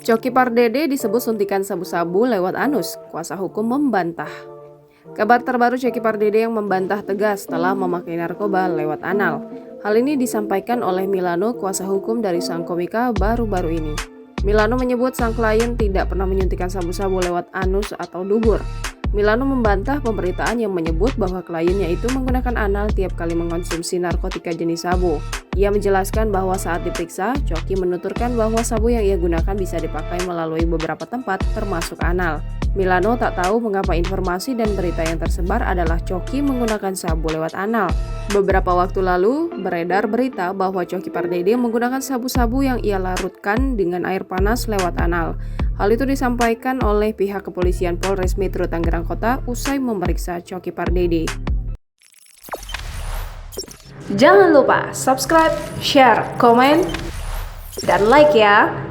Coki Pardede disebut suntikan sabu-sabu lewat anus, kuasa hukum membantah. Kabar terbaru Coki Pardede yang membantah tegas telah memakai narkoba lewat anal. Hal ini disampaikan oleh Milano, kuasa hukum dari sang komika baru-baru ini. Milano menyebut sang klien tidak pernah menyuntikkan sabu-sabu lewat anus atau dubur. Milano membantah pemberitaan yang menyebut bahwa kliennya itu menggunakan anal tiap kali mengkonsumsi narkotika jenis sabu. Ia menjelaskan bahwa saat diperiksa, Coki menuturkan bahwa sabu yang ia gunakan bisa dipakai melalui beberapa tempat, termasuk anal. Milano tak tahu mengapa informasi dan berita yang tersebar adalah Coki menggunakan sabu lewat anal. Beberapa waktu lalu, beredar berita bahwa Coki Pardede menggunakan sabu-sabu yang ia larutkan dengan air panas lewat anal. Hal itu disampaikan oleh pihak kepolisian Polres Metro Tangerang Kota usai memeriksa Coki Pardede. Jangan lupa subscribe, share, komen, dan like ya!